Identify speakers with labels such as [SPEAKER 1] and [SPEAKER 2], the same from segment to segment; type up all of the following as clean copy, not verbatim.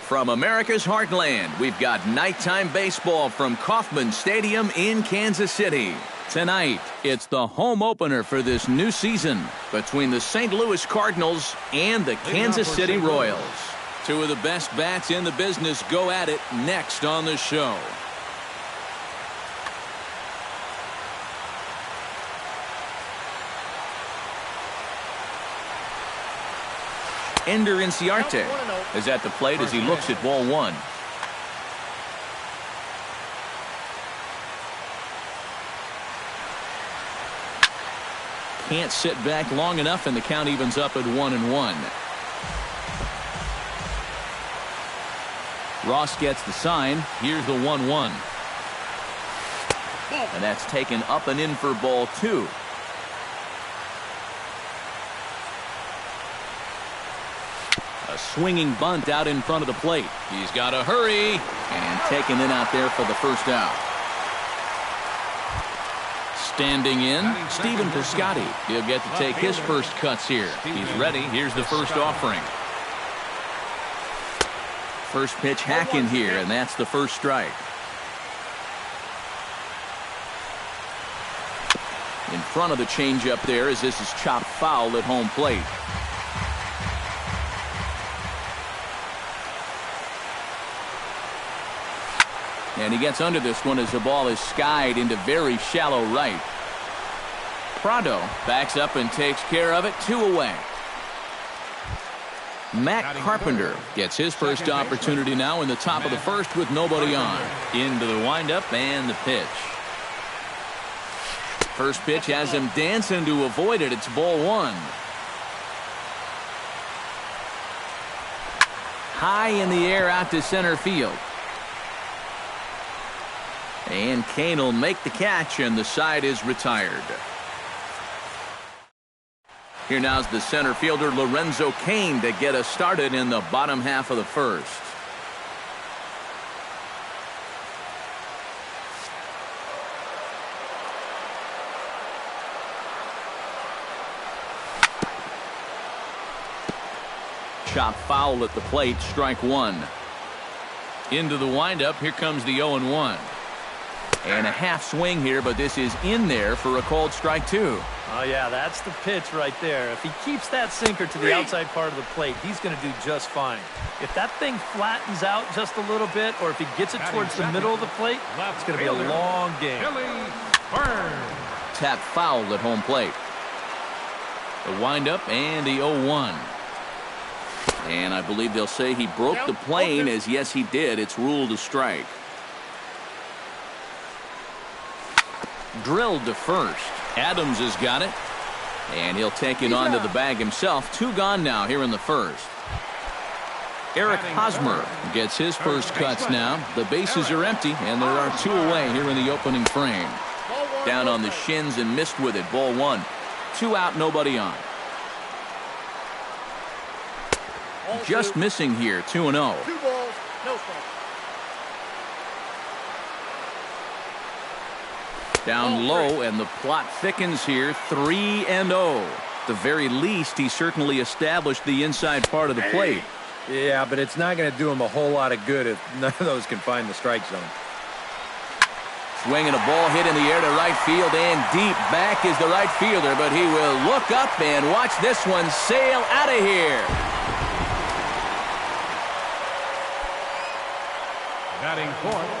[SPEAKER 1] From America's heartland, we've got nighttime baseball from Kauffman Stadium in Kansas City. Tonight, it's the home opener for this new season between the St. Louis Cardinals and the Kansas City Royals. Two of the best bats in the business go at it next on the show. Ender Inciarte is at the plate as he looks at ball one. Can't sit back long enough, and the count evens up at 1-1. Ross gets the sign. Here's the 1-1. And that's taken up and in for ball two. A swinging bunt out in front of the plate. He's got to hurry. And taken in out there for the first out. Standing in, Stephen Piscotty. He'll get to take his first cuts here. He's ready. Here's the first offering. First pitch hack in here, and that's the first strike. In front of the changeup there as this is chopped foul at home plate. And he gets under this one as the ball is skied into very shallow right. Prado backs up and takes care of it. 2 away. Matt Carpenter gets his first opportunity now in the top of the first with nobody on. Into the windup and the pitch. First pitch has him dancing to avoid it. It's ball one. High in the air out to center field. And Kane will make the catch, and the side is retired. Here now's the center fielder Lorenzo Kane to get us started in the bottom half of the first. Chop foul at the plate, strike one. Into the windup, here comes the 0-1. And a half swing here, but this is in there for a called strike two.
[SPEAKER 2] Oh, yeah, that's the pitch right there. If he keeps that sinker to the outside part of the plate, he's going to do just fine. If that thing flattens out just a little bit, or if he gets it towards the middle of the plate, it's going to be a long game.
[SPEAKER 1] Tap foul at home plate. The windup and the 0-1. And I believe they'll say he broke the plane, as yes, he did. It's ruled a strike. Drilled to first. Adams has got it. And he'll take it onto the bag himself. 2 gone now here in the first. Eric Hosmer gets his first cuts now. The bases are empty, and there are 2 away here in the opening frame. Down on the shins and missed with it. Ball one. 2 out, nobody on. Just missing here. 2-0.
[SPEAKER 3] 2 balls, no strikes.
[SPEAKER 1] Down low, and the plot thickens here. 3-0. The very least, he certainly established the inside part of the plate.
[SPEAKER 4] Yeah, but it's not going to do him a whole lot of good if none of those can find the strike zone.
[SPEAKER 1] Swinging a ball hit in the air to right field, and deep back is the right fielder, but he will look up and watch this one sail out of here.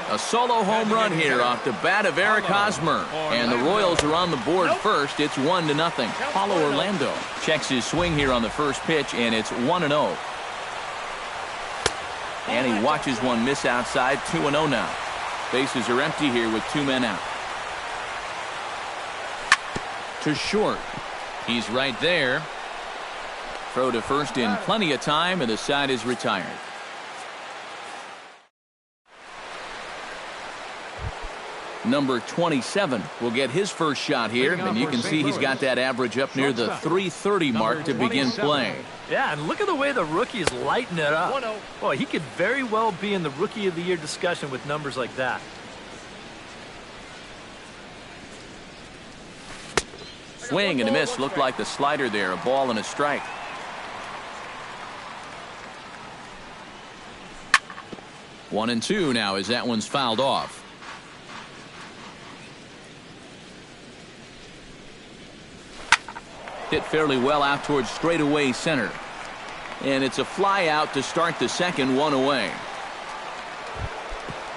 [SPEAKER 1] A solo home run here off the bat of Eric Hosmer. And the Royals are on the board first. It's 1-0. Paulo Orlando checks his swing here on the first pitch, and it's 1-0. And he watches one miss outside. 2-0 now. Bases are empty here with 2 men out. To short. He's right there. Throw to first in plenty of time, and the side is retired. Number 27 will get his first shot here, and you can see he's got that average up near the 330 mark to begin play.
[SPEAKER 2] Yeah, and look at the way the rookie's lighting it up. Boy, he could very well be in the Rookie of the Year discussion with numbers like that.
[SPEAKER 1] Swing and a miss. Looked like the slider there. A ball and a strike. 1-2 now as that one's fouled off. Hit fairly well out towards straightaway center. And it's a fly out to start the second, one away.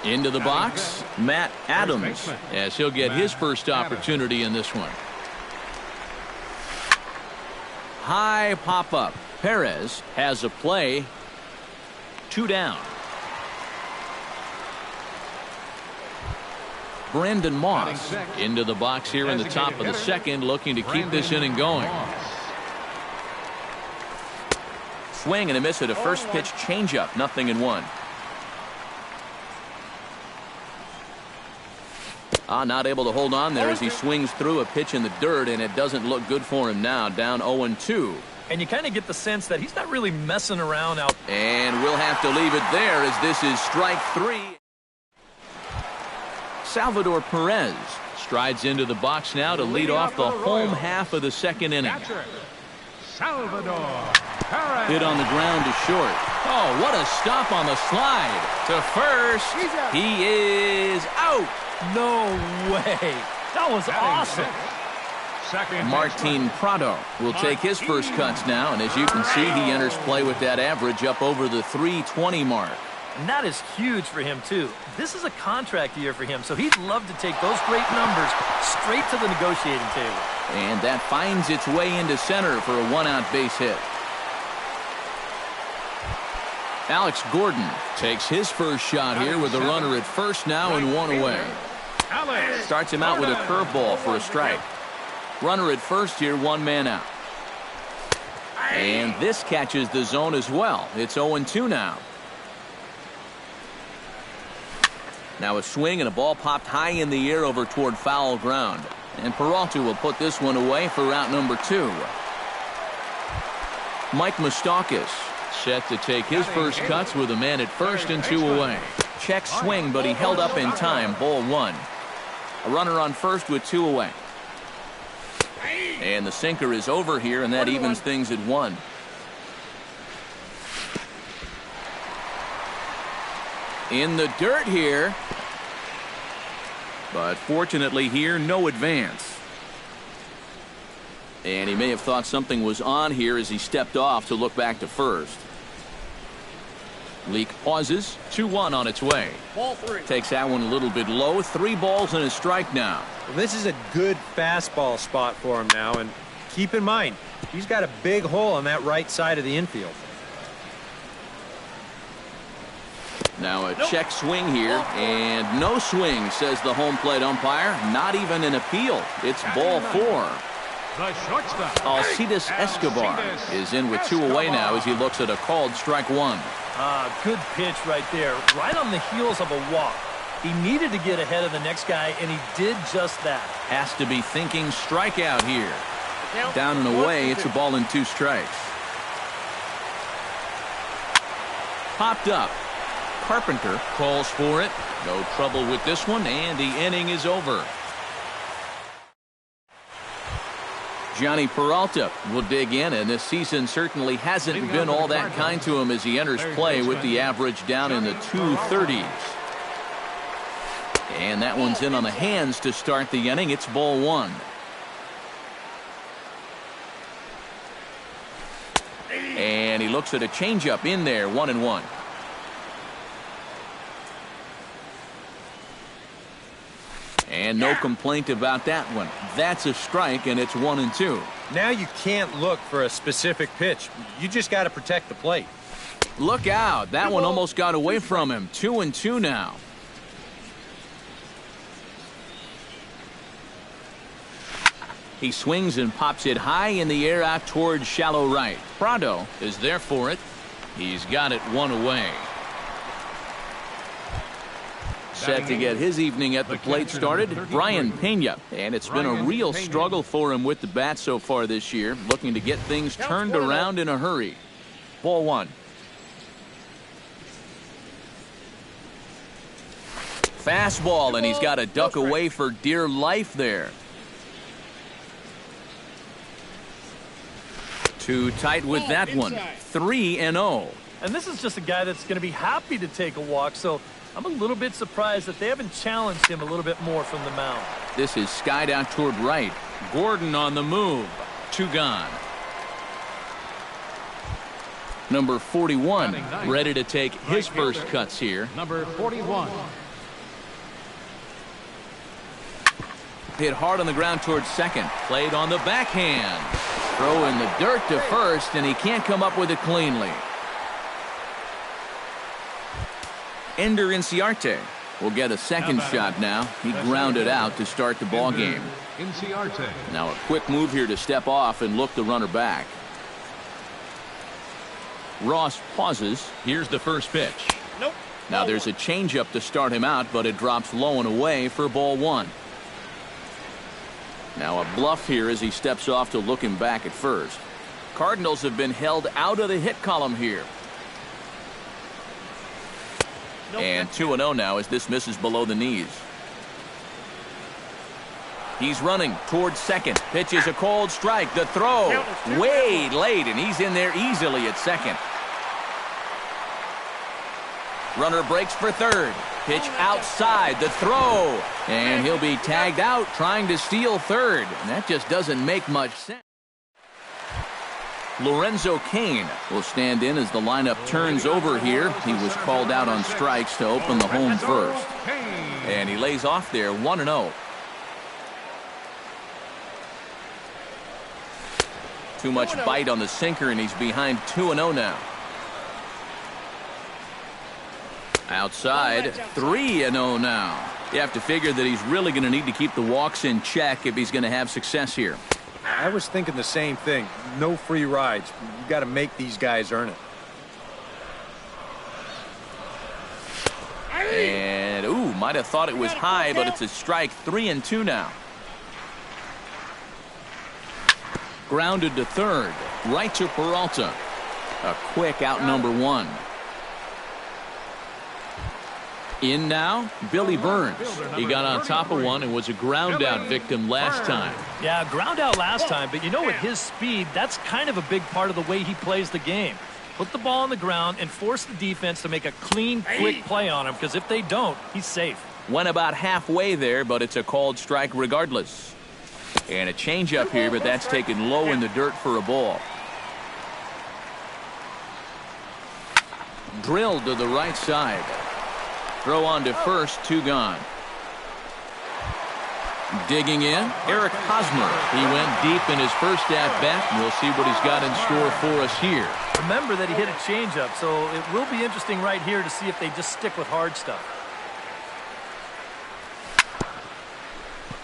[SPEAKER 1] Into the box, Matt Adams, as he'll get his first opportunity in this one. High pop-up. Perez has a play. 2 down. Brandon Moss into the box here in the top of the second, looking to keep this inning going. Swing and a miss at a first pitch changeup, 0-1. Not able to hold on there as he swings through a pitch in the dirt, and it doesn't look good for him now, down 0-2.
[SPEAKER 2] And you kind of get the sense that he's not really messing around out.
[SPEAKER 1] And we'll have to leave it there as this is strike 3. Salvador Perez strides into the box now to lead off the home half of the second inning.
[SPEAKER 5] Salvador Perez.
[SPEAKER 1] Hit on the ground to short. Oh, what a stop on the slide. To first. He is out.
[SPEAKER 2] No way. That was awesome.
[SPEAKER 1] Martin Prado will take his first cuts now, and as you can see, he enters play with that average up over the 320 mark.
[SPEAKER 2] And that is huge for him, too. This is a contract year for him, so he'd love to take those great numbers straight to the negotiating table.
[SPEAKER 1] And that finds its way into center for a one-out base hit. Alex Gordon takes his first shot here with a runner at first now and 1 away. Starts him out with a curveball for a strike. Runner at first here, 1 man out. And this catches the zone as well. It's 0-2 now. Now a swing and a ball popped high in the air over toward foul ground. And Peralta will put this one away for route number 2. Mike Moustakas set to take his first cuts with a man at first and 2 away. Check swing, but he held up in time. Ball 1. A runner on first with 2 away. And the sinker is over here, and that evens things at 1. In the dirt here. But fortunately here, no advance. And he may have thought something was on here as he stepped off to look back to first. Leak pauses. 2-1 on its way.
[SPEAKER 3] Ball 3.
[SPEAKER 1] Takes that one a little bit low. 3 balls and a strike now.
[SPEAKER 4] Well, this is a good fastball spot for him now, and keep in mind, he's got a big hole on that right side of the infield.
[SPEAKER 1] Now a check swing here, and no swing, says the home plate umpire. Not even an appeal. It's ball 4.
[SPEAKER 5] The shortstop.
[SPEAKER 1] Alcides Escobar is in with 2 away now as he looks at a called strike 1.
[SPEAKER 2] Good pitch right there, right on the heels of a walk. He needed to get ahead of the next guy, and he did just that.
[SPEAKER 1] Has to be thinking strikeout here. Down and away, it's a ball and 2 strikes. Popped up. Carpenter calls for it. No trouble with this one, and the inning is over. Johnny Peralta will dig in, and this season certainly hasn't been all that kind to him as he enters play with the average down in the 230s. And that one's in on the hands to start the inning. It's ball 1. And he looks at a changeup in there, 1-1. And no complaint about that one. That's a strike, and it's 1-2.
[SPEAKER 4] Now you can't look for a specific pitch. You just got to protect the plate.
[SPEAKER 1] Look out. That one almost got away from him. 2-2 now. He swings and pops it high in the air out towards shallow right. Prado is there for it. He's got it 1 away. Set to get his evening at the plate started, Brian Pena. And it's been a real struggle for him with the bat so far this year, looking to get things turned around in a hurry. Ball 1. Fastball, and he's got to duck away for dear life there. Too tight with that one. 3-0.
[SPEAKER 2] And this is just a guy that's going to be happy to take a walk, so I'm a little bit surprised that they haven't challenged him a little bit more from the mound.
[SPEAKER 1] This is skied out toward right. Gordon on the move. 2 gone. Number 41 ready to take his first cuts here.
[SPEAKER 5] Number 41.
[SPEAKER 1] Hit hard on the ground towards second. Played on the backhand. Throw in the dirt to first, and he can't come up with it cleanly. Ender Inciarte will get a second shot now. He grounded out to start the ball game. Now a quick move here to step off and look the runner back. Ross pauses. Here's the first pitch.
[SPEAKER 3] Nope.
[SPEAKER 1] Now there's a changeup to start him out, but it drops low and away for ball 1. Now a bluff here as he steps off to look him back at first. Cardinals have been held out of the hit column here. And 2-0 now as this misses below the knees. He's running towards second. Pitch is a cold strike. The throw way late, and he's in there easily at second. Runner breaks for third. Pitch outside. The throw. And he'll be tagged out trying to steal third. And that just doesn't make much sense. Lorenzo Cain will stand in as the lineup turns over here. He was called out on strikes to open the home first. And he lays off there 1-0. Too much bite on the sinker, and he's behind 2-0 now. Outside, 3-0 now. You have to figure that he's really going to need to keep the walks in check if he's going to have success here.
[SPEAKER 4] I was thinking the same thing. No free rides. You got to make these guys earn it.
[SPEAKER 1] And, ooh, might have thought it was high, but it's a strike. 3-2 now. Grounded to third. Right to Peralta. A quick out number 1. In now, Billy Burns. He got on top of one and was a ground out victim last time.
[SPEAKER 2] Yeah, ground out last time, but you know, with his speed, that's kind of a big part of the way he plays the game. Put the ball on the ground and force the defense to make a clean, quick play on him, because if they don't, he's safe.
[SPEAKER 1] Went about halfway there, but it's a called strike regardless. And a changeup here, but that's taken low in the dirt for a ball. Drilled to the right side. Throw on to first, 2 gone. Digging in, Eric Hosmer. He went deep in his first at-bat. We'll see what he's got in store for us here.
[SPEAKER 2] Remember that he hit a changeup, so it will be interesting right here to see if they just stick with hard stuff.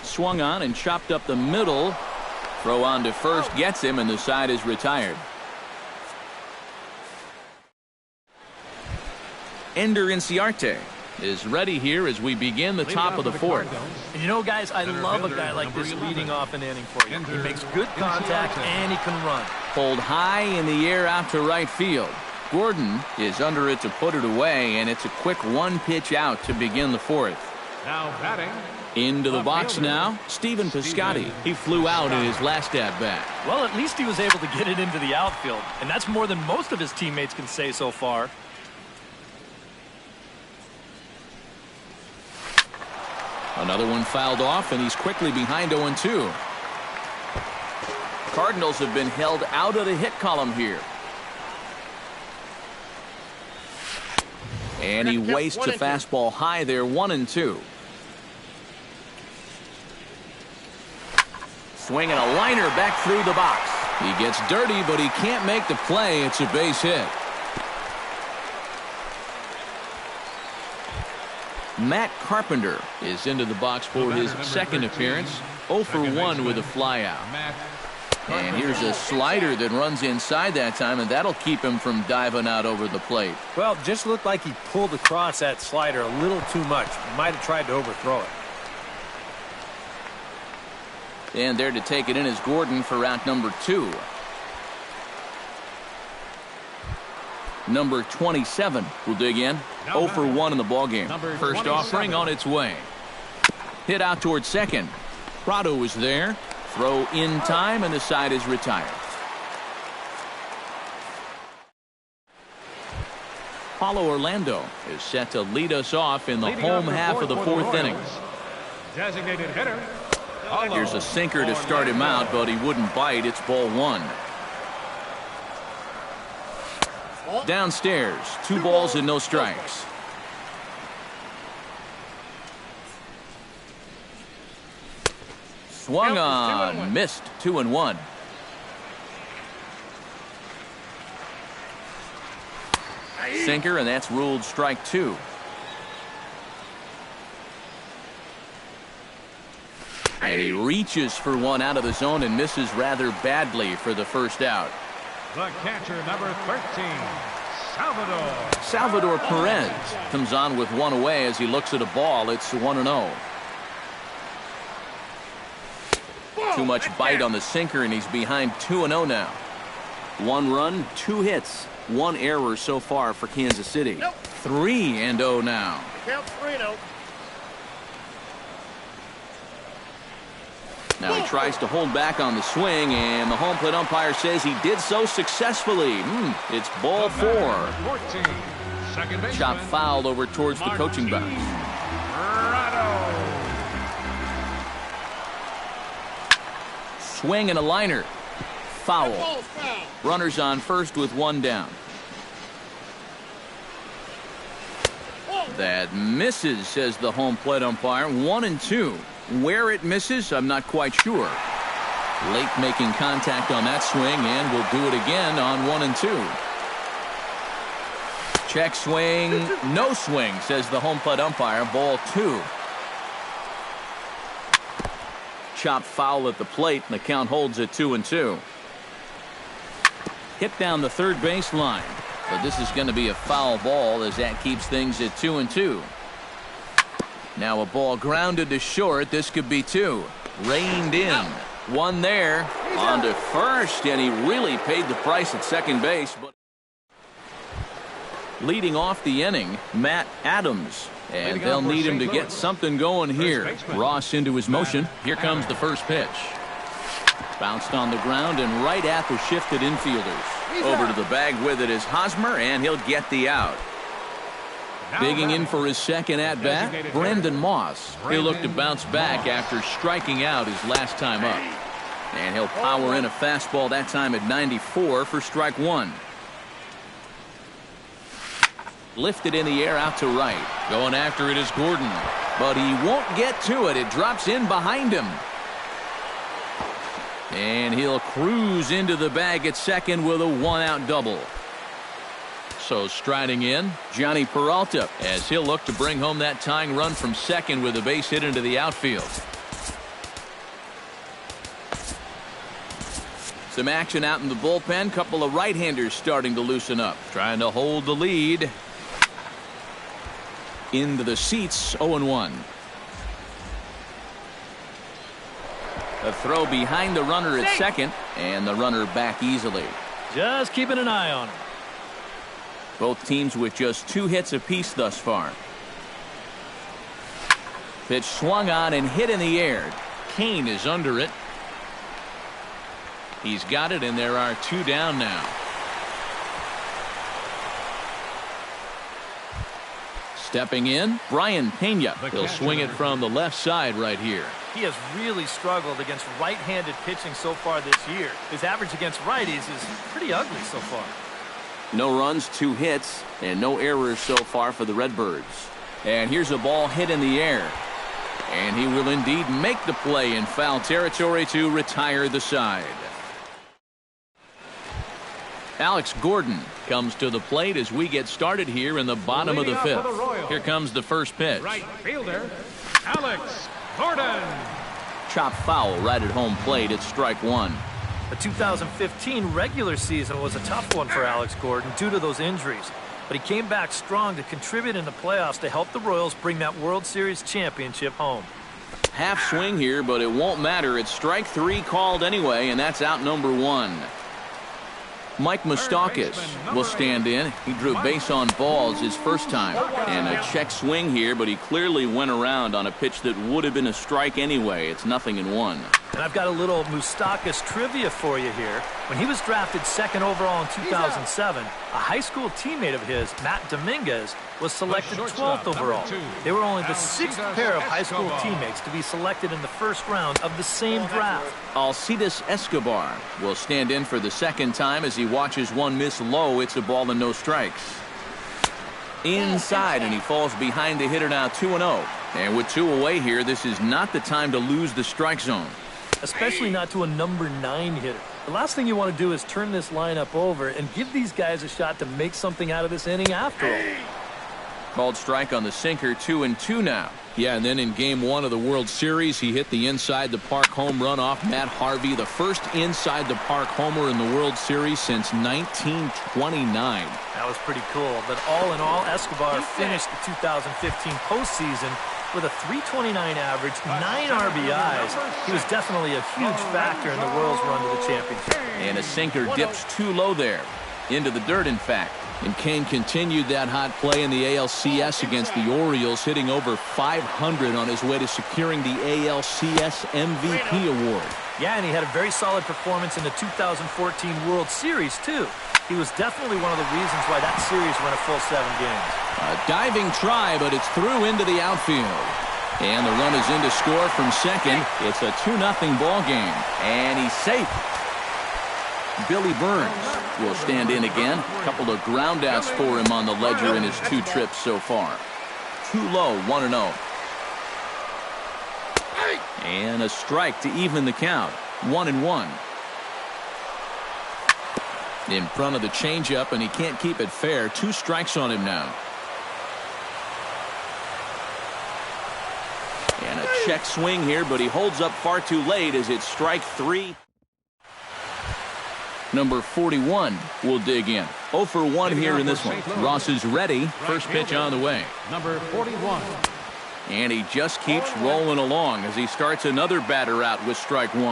[SPEAKER 1] Swung on and chopped up the middle. Throw on to first gets him, and the side is retired. Ender Inciarte is ready here as we begin the top of the 4th.
[SPEAKER 2] And you know, guys, I love a guy like this leading off an inning for you. He makes good contact and he can run.
[SPEAKER 1] Pulled high in the air out to right field. Gordon is under it to put it away, and it's a quick 1-pitch out to begin the 4th.
[SPEAKER 5] Now batting.
[SPEAKER 1] Into the box now, Stephen Piscotty. He flew out in his last at-bat.
[SPEAKER 2] Well, at least he was able to get it into the outfield, and that's more than most of his teammates can say so far.
[SPEAKER 1] Another one fouled off, and he's quickly behind 0-2. Cardinals have been held out of the hit column here. And he wastes a fastball high there, 1-2. Swinging a liner back through the box. He gets dirty, but he can't make the play. It's a base hit. Matt Carpenter is into the box for his second appearance. 0 for 1 with a flyout. And here's a slider that runs inside that time, and that'll keep him from diving out over the plate.
[SPEAKER 4] Well, just looked like he pulled across that slider a little too much. Might have tried to overthrow it.
[SPEAKER 1] And there to take it in is Gordon for out number 2. Number 27 will dig in. 0 for 1 in the ballgame. First offering on its way. Hit out towards second. Prado is there. Throw in time, and the side is retired. Paulo Orlando is set to lead us off in the home half of the fourth inning.
[SPEAKER 5] Designated hitter.
[SPEAKER 1] Here's a sinker to start him out, but he wouldn't bite. It's ball one. Downstairs, 2 balls and no strikes. Swung on, missed, 2-1. Sinker, and that's ruled strike 2. And he reaches for one out of the zone and misses rather badly for the first out.
[SPEAKER 5] The catcher, number 13, Salvador.
[SPEAKER 1] Salvador Perez comes on with one away as he looks at a ball. It's 1-0. Too much bite on the sinker, and he's behind 2-0 now. 1 run, 2 hits, 1 error so far for Kansas City. 3-0 now.
[SPEAKER 3] Count 3-0.
[SPEAKER 1] Now he tries to hold back on the swing, and the home plate umpire says he did so successfully. It's ball 4.
[SPEAKER 5] 14, second baseman.
[SPEAKER 1] Chop fouled over towards the coaching box. Swing and a liner. Foul. Runners on first with 1 down. That misses, says the home plate umpire. 1-2. Where it misses, I'm not quite sure. Lake making contact on that swing, and will do it again on 1-2. Check swing, no swing, says the home plate umpire. Ball 2. Chop foul at the plate, and the count holds at 2-2. Hit down the third base line, but this is going to be a foul ball as that keeps things at 2-2. Now a ball grounded to short. This could be 2. Reined in. 1 there. On to first, and he really paid the price at second base. But leading off the inning, Matt Adams. And they'll need him to get something going here. Ross into his motion. Here comes the first pitch. Bounced on the ground and right at the shifted infielders. Over to the bag with it is Hosmer, and he'll get the out. Digging in for his second at-bat, Brandon Moss. He'll look to bounce back after striking out his last time up. And he'll power in a fastball that time at 94 for strike 1. Lifted in the air out to right. Going after it is Gordon. But he won't get to it. It drops in behind him. And he'll cruise into the bag at second with a 1-out double. So striding in, Johnny Peralta, as he'll look to bring home that tying run from second with a base hit into the outfield. Some action out in the bullpen. Couple of right-handers starting to loosen up. Trying to hold the lead. Into the seats, 0-1. A throw behind the runner at second, and the runner back easily.
[SPEAKER 2] Just keeping an eye on him.
[SPEAKER 1] Both teams with just 2 hits apiece thus far. Pitch swung on and hit in the air. Kane is under it. He's got it, and there are 2 down now. Stepping in, Brian Pena. He'll swing it from the left side right here.
[SPEAKER 2] He has really struggled against right-handed pitching so far this year. His average against righties is pretty ugly so far.
[SPEAKER 1] No runs, 2 hits, and no errors so far for the Redbirds. And here's a ball hit in the air. And he will indeed make the play in foul territory to retire the side. Alex Gordon comes to the plate as we get started here in the bottom of the 5th. Here comes the first pitch.
[SPEAKER 5] Right fielder, Alex Gordon.
[SPEAKER 1] Chop foul right at home plate. It's strike 1.
[SPEAKER 2] The 2015 regular season was a tough one for Alex Gordon due to those injuries. But he came back strong to contribute in the playoffs to help the Royals bring that World Series championship home.
[SPEAKER 1] Half swing here, but it won't matter. It's strike 3 called anyway, and that's out number 1. Mike Moustakas will stand in. He drew base on balls his first time. And a check swing here, but he clearly went around on a pitch that would have been a strike anyway. It's 0-1.
[SPEAKER 2] And I've got a little Moustakas trivia for you here. When he was drafted second overall in 2007, a high school teammate of his, Matt Dominguez, was selected 12th overall. They were only the 6th pair of high school teammates to be selected in the first round of the same draft.
[SPEAKER 1] Alcides Escobar will stand in for the second time as he watches one miss low. It's a ball and no strikes. Inside, and he falls behind the hitter now 2-0. And with 2 away here, this is not the time to lose the strike zone.
[SPEAKER 2] Especially not to a number 9 hitter. The last thing you want to do is turn this lineup over and give these guys a shot to make something out of this inning after all.
[SPEAKER 1] Called strike on the sinker, 2-2 now. Yeah, and then in Game 1 of the World Series, he hit the inside-the-park home run off Matt Harvey, the first inside-the-park homer in the World Series since 1929.
[SPEAKER 2] That was pretty cool, but all in all, Escobar finished the 2015 postseason with a .329 average, 9 RBIs. He was definitely a huge factor in the Royals' run to the championship.
[SPEAKER 1] And a sinker dips too low there. Into the dirt, in fact. And Kane continued that hot play in the ALCS against the Orioles, hitting over 500 on his way to securing the ALCS MVP award.
[SPEAKER 2] Yeah, and he had a very solid performance in the 2014 World Series, too. He was definitely one of the reasons why that series went a full 7 games.
[SPEAKER 1] A diving try, but it's through into the outfield. And the run is in to score from second. It's a 2-0 ball game. And he's safe. Billy Burns will stand in again. A couple of groundouts for him on the ledger in his 2 trips so far. Too low, 1-0. And a strike to even the count. 1-1. In front of the changeup, and he can't keep it fair. 2 strikes on him now. And a check swing here, but he holds up far too late as it's strike 3. Number 41 will dig in. 0 for 1 here in this one. Ross is ready. First pitch on the way.
[SPEAKER 5] Number 41.
[SPEAKER 1] And he just keeps rolling along as he starts another batter out with strike 1.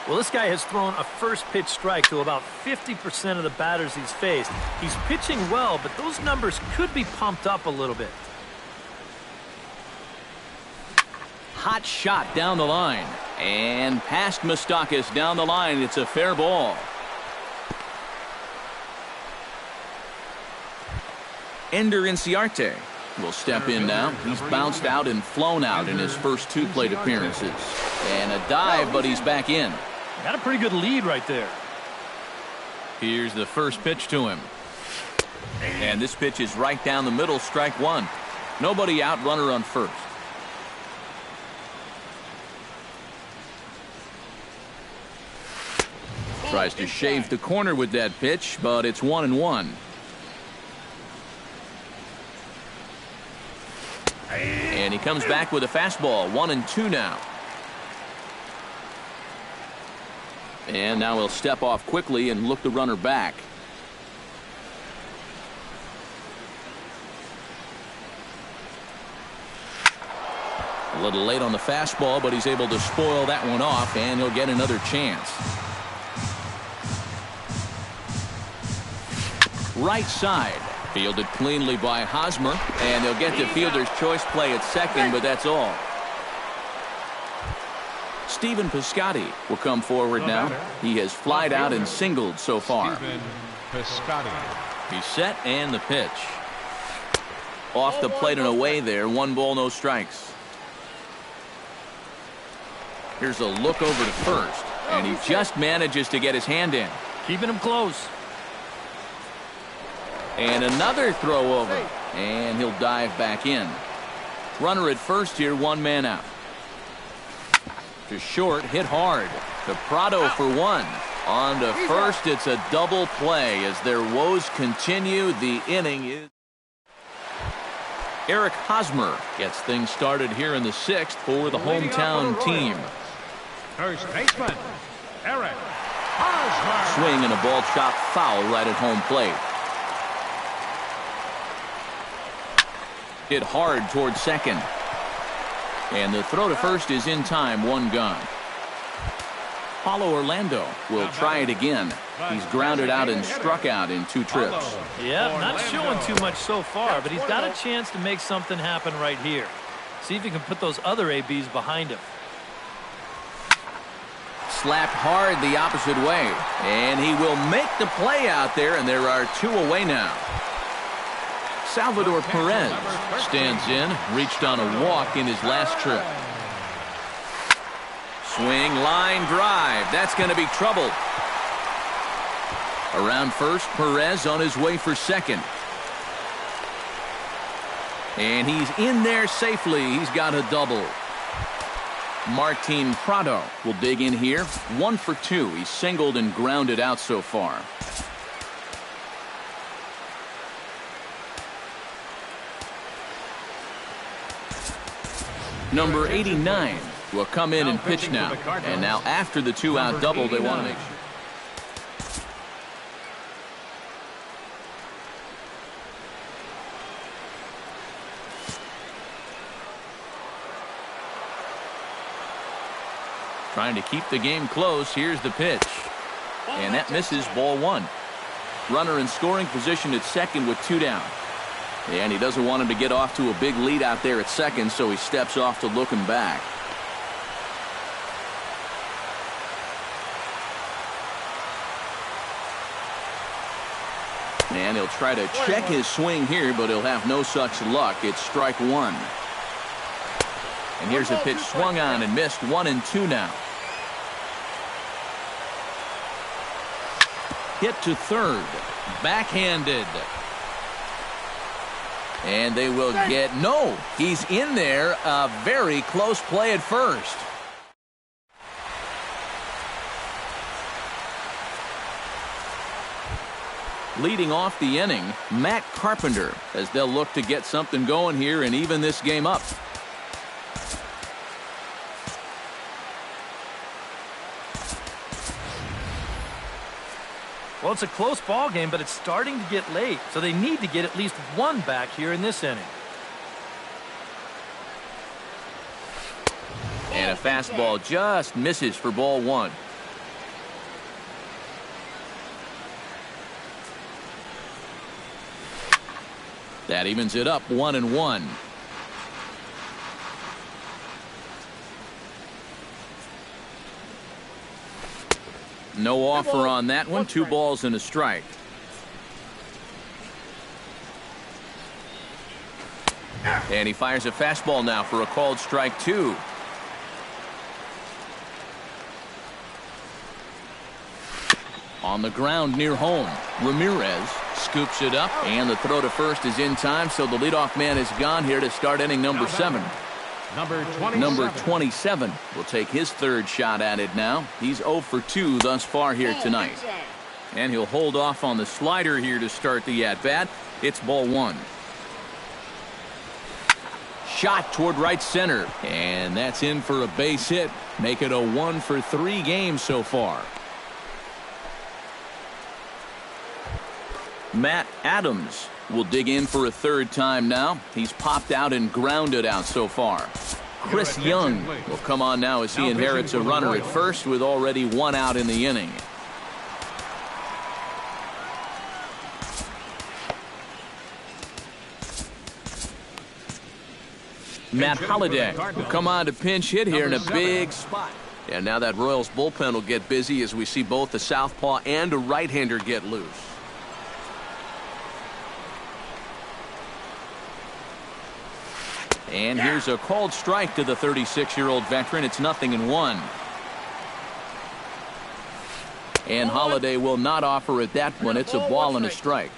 [SPEAKER 2] Well, this guy has thrown a first pitch strike to about 50% of the batters he's faced. He's pitching well, but those numbers could be pumped up a little bit.
[SPEAKER 1] Hot shot down the line. And past Moustakas down the line. It's a fair ball. Ender Inciarte will step in now. He's bounced out and flown out in his first 2 plate appearances. And a dive, but he's back in.
[SPEAKER 2] Got a pretty good lead right there.
[SPEAKER 1] Here's the first pitch to him. And this pitch is right down the middle, strike 1. Nobody out, runner on first. Tries to shave the corner with that pitch, but it's 1-1. And he comes back with a fastball. 1-2 now. And now he'll step off quickly and look the runner back. A little late on the fastball, but he's able to spoil that one off, and he'll get another chance. Right side. Fielded cleanly by Hosmer, and they'll get the fielder's choice play at second, but that's all. Stephen Piscotty will come forward now. He has flied out and singled so far.
[SPEAKER 5] Stephen Piscotty.
[SPEAKER 1] He's set, and the pitch. Off the plate and away there. 1 ball, no strikes. Here's a look over to first, and he just manages to get his hand in.
[SPEAKER 2] Keeping him close.
[SPEAKER 1] And another throw over, and he'll dive back in. Runner at first here, 1 man out. To short, hit hard. To Prado for 1. On to first, it's a double play as their woes continue. The inning is. Eric Hosmer gets things started here in the 6th for the hometown team.
[SPEAKER 5] First baseman, Eric Hosmer.
[SPEAKER 1] Swing and a ball chopped foul right at home plate. Hit hard towards second. And the throw to first is in time. 1 gone. Paulo Orlando will try it again. He's grounded out and struck out in 2 trips.
[SPEAKER 2] Yeah, not showing too much so far, but he's got a chance to make something happen right here. See if he can put those other ABs behind him.
[SPEAKER 1] Slapped hard the opposite way. And he will make the play out there, and there are 2 away now. Salvador Perez stands in, reached on a walk in his last trip. Swing, line drive. That's going to be trouble. Around first, Perez on his way for second. And he's in there safely. He's got a double. Martin Prado will dig in here. 1 for 2. He's singled and grounded out so far. Number 89 will come in and pitch now. And now after the 2-out double, they want to make sure. Trying to keep the game close. Here's the pitch. And that misses, ball 1. Runner in scoring position at second with 2 down. And he doesn't want him to get off to a big lead out there at second, so he steps off to look him back. And he'll try to check his swing here, but he'll have no such luck. It's strike 1. And here's a pitch swung on and missed. 1-2 now. Hit to third. Backhanded. And they will get no. He's in there. A very close play at first. Leading off the inning, Matt Carpenter, as they'll look to get something going here and even this game up.
[SPEAKER 2] Well, it's a close ball game, but it's starting to get late, so they need to get at least 1 back here in this inning.
[SPEAKER 1] And a fastball just misses for ball 1. That evens it up, 1-1. No offer on that one. 2 balls and a strike. And he fires a fastball now for a called strike 2. On the ground near home, Ramirez scoops it up, and the throw to first is in time, so the leadoff man is gone here to start inning number 7. Number 27 will take his 3rd shot at it now. He's 0 for 2 thus far here tonight. And he'll hold off on the slider here to start the at-bat. It's ball 1. Shot toward right center, and that's in for a base hit. Make it a 1 for 3 game so far. Matt Adams will dig in for a 3rd time now. He's popped out and grounded out so far. Chris Young will come on now as he inherits a runner at first with already 1 out in the inning. Matt Holliday will come on to pinch hit here in a big spot. And now that Royals bullpen will get busy as we see both the southpaw and a right-hander get loose. And here's a called strike to the 36-year-old veteran. It's 0-1. And Holliday will not offer at that one. It's a ball and a strike.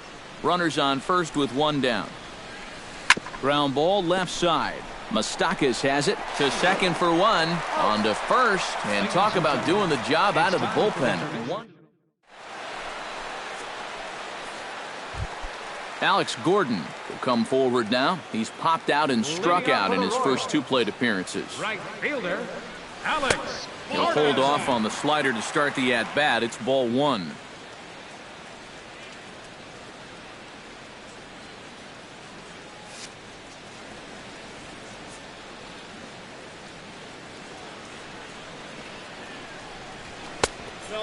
[SPEAKER 1] Runners on first with 1 down. Ground ball left side. Moustakas has it to second for 1. On to first. And talk about doing the job out of the bullpen. Alex Gordon will come forward now. He's popped out and struck out in his first 2 plate appearances.
[SPEAKER 5] Right fielder, Alex.
[SPEAKER 1] He'll hold off on the slider to start the at-bat. It's ball 1.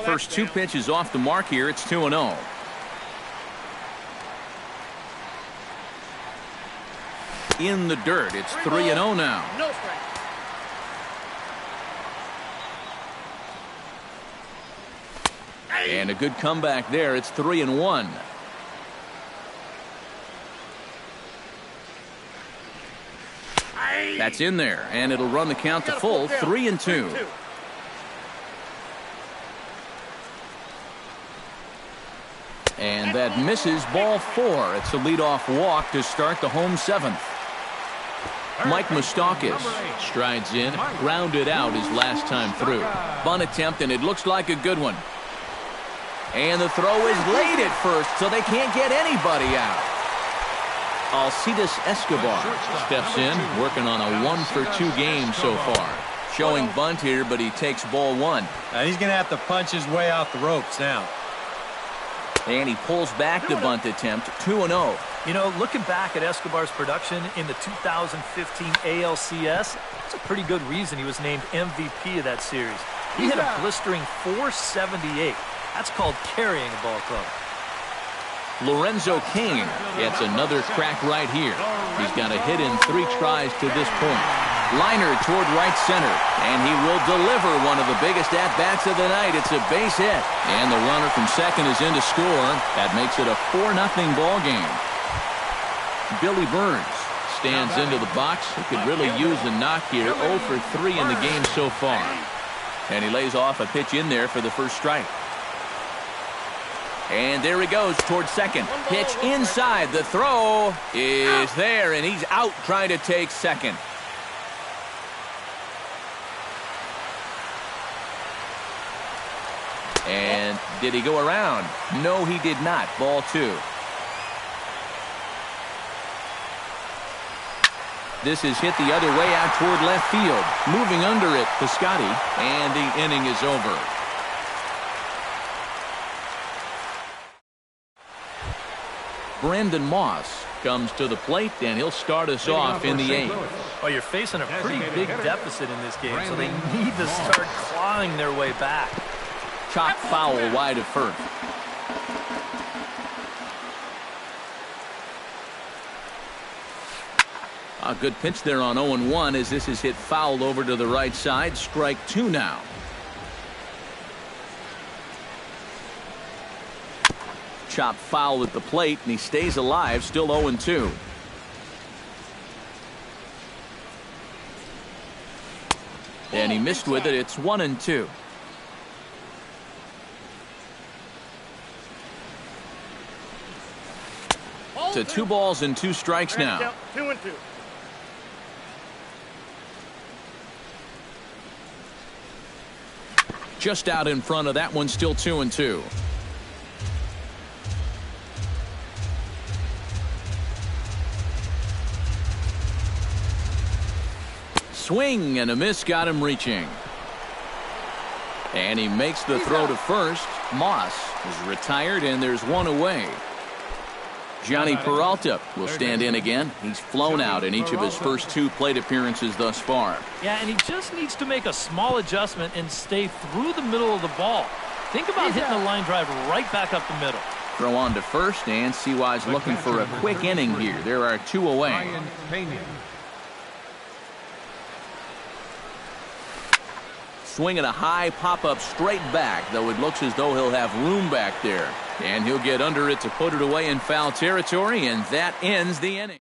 [SPEAKER 1] First 2 pitches off the mark here. It's 2-0. In the dirt. It's 3-0 now.
[SPEAKER 3] No strike.
[SPEAKER 1] And a good comeback there. It's 3-1. That's in there, and it'll run the count to full, 3-2. And that misses, ball 4. It's a leadoff walk to start the home 7th. Mike Moustakas strides in, grounded out his last time through. Bunt attempt, and it looks like a good one. And the throw is late at first, so they can't get anybody out. Alcides Escobar steps in, working on a 1-for-2 game so far. Showing bunt here, but he takes ball 1.
[SPEAKER 4] Now he's going to have to punch his way off the ropes now.
[SPEAKER 1] And he pulls back the bunt attempt, 2-0.
[SPEAKER 2] You know, looking back at Escobar's production in the 2015 ALCS, that's a pretty good reason he was named MVP of that series. He hit a blistering .478. That's called carrying a ball club.
[SPEAKER 1] Lorenzo Cain gets another crack right here. He's got a hit in 3 tries to this point. Liner toward right center, and he will deliver one of the biggest at-bats of the night. It's a base hit, and the runner from second is in to score. That makes it a 4-0 ball game. Billy Burns stands into the box. He could really use a knock here. 0 for 3 in the game so far. And he lays off a pitch in there for the first strike. And there he goes towards second. Pitch inside. The throw is there, and he's out trying to take second. And did he go around? No, he did not. Ball 2. This is hit the other way out toward left field. Moving under it, Piscotty, and the inning is over. Brandon Moss comes to the plate, and he'll start us off in the 8th.
[SPEAKER 2] Well, you're facing a pretty big deficit in this game, so they need to start clawing their way back.
[SPEAKER 1] Chop foul wide of first. A good pitch there on 0-1 as this is hit foul over to the right side. Strike 2 now. Chop foul at the plate, and he stays alive, still 0-2. And he missed with it. It's 1-2. To 2 balls and 2 strikes now.
[SPEAKER 3] 2-2.
[SPEAKER 1] Just out in front of that one, still 2-2. Swing and a miss, got him reaching. And he makes the throw to first. Moss is retired, and there's 1 away. Johnny Peralta will stand in again. He's flown out in each of his first 2 plate appearances thus far.
[SPEAKER 2] Yeah, and he just needs to make a small adjustment and stay through the middle of the ball. Think about hitting the line drive right back up the middle.
[SPEAKER 1] Throw on to first, and CY's looking for a quick inning here. There are 2 away. Swinging a high pop-up straight back, though it looks as though he'll have room back there. And he'll get under it to put it away in foul territory, and that ends the inning.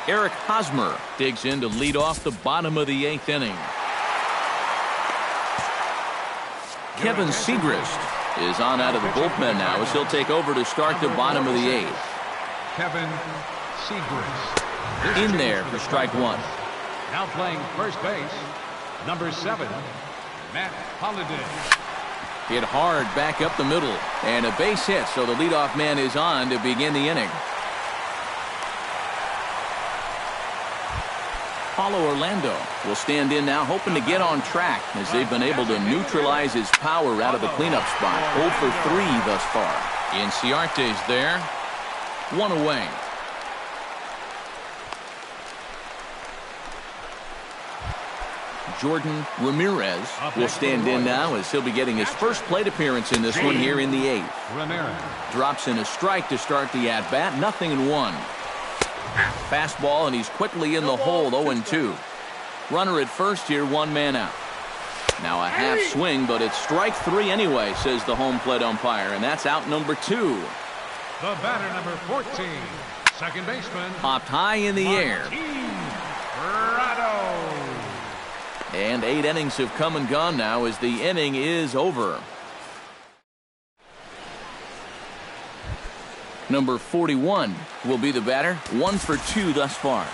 [SPEAKER 1] Eric Hosmer digs in to lead off the bottom of the 8th inning. Kevin Segrist is on out of the bullpen now as he'll take over to start the bottom of the 8th.
[SPEAKER 5] Kevin Segrist.
[SPEAKER 1] In there for strike 1.
[SPEAKER 5] Now playing first base, number 7, Matt Holliday.
[SPEAKER 1] Hit hard back up the middle, and a base hit, so the leadoff man is on to begin the inning. Paulo Orlando will stand in now, hoping to get on track as they've been able to neutralize his power out of the cleanup spot. 0 for 3 thus far. Inciarte's there. 1 away. Jordan Ramirez will stand in now as he'll be getting his first plate appearance in this one here in the 8th. Drops in a strike to start the at-bat. 0-1. Fastball, and he's quickly in the hole. 0-2. Runner at first here, 1 man out. Now a half swing, but it's strike 3 anyway, says the home plate umpire, and that's out number 2.
[SPEAKER 5] The batter, number 14, second baseman.
[SPEAKER 1] Popped high in the air. And 8 innings have come and gone now as the inning is over. Number 41 will be the batter. 1 for 2 thus far.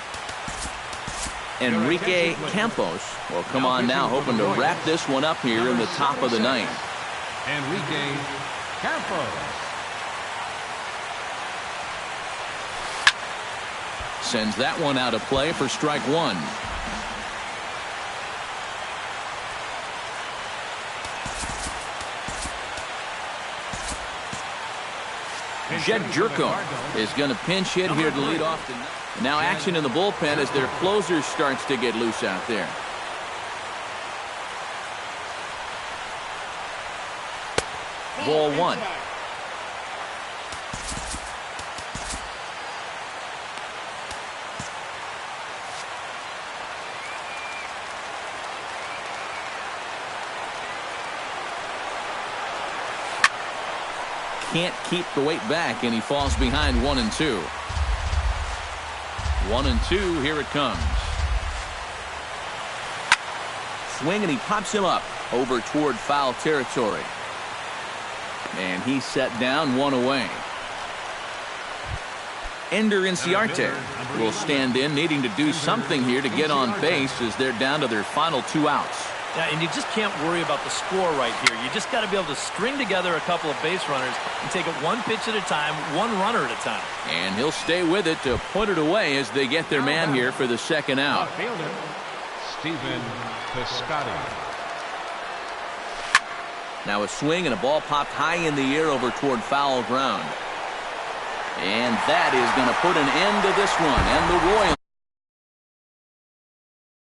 [SPEAKER 1] Enrique Campos will come on now, hoping to wrap this one up here in the top of the ninth.
[SPEAKER 5] Enrique Campos.
[SPEAKER 1] Sends that one out of play for strike 1. Jed Jerko is going to pinch hit here to lead off the ninth. Now action in the bullpen as their closer starts to get loose out there. Ball 1. Can't keep the weight back, and he falls behind 1-2. 1-2, here it comes. Swing, and he pops him up over toward foul territory. And he's set down, 1 away. Ender Inciarte will stand in, needing to do something here to get on base as they're down to their final 2 outs.
[SPEAKER 2] Yeah, and you just can't worry about the score right here. You just got to be able to string together a couple of base runners and take it 1 pitch at a time, 1 runner at a time. And
[SPEAKER 1] he'll stay with it to put it away as they get their man here for the second out.
[SPEAKER 5] Fielder, Stephen Piscotty.
[SPEAKER 1] Now a swing and a ball popped high in the air over toward foul ground. And that is going to put an end to this one. And the Royals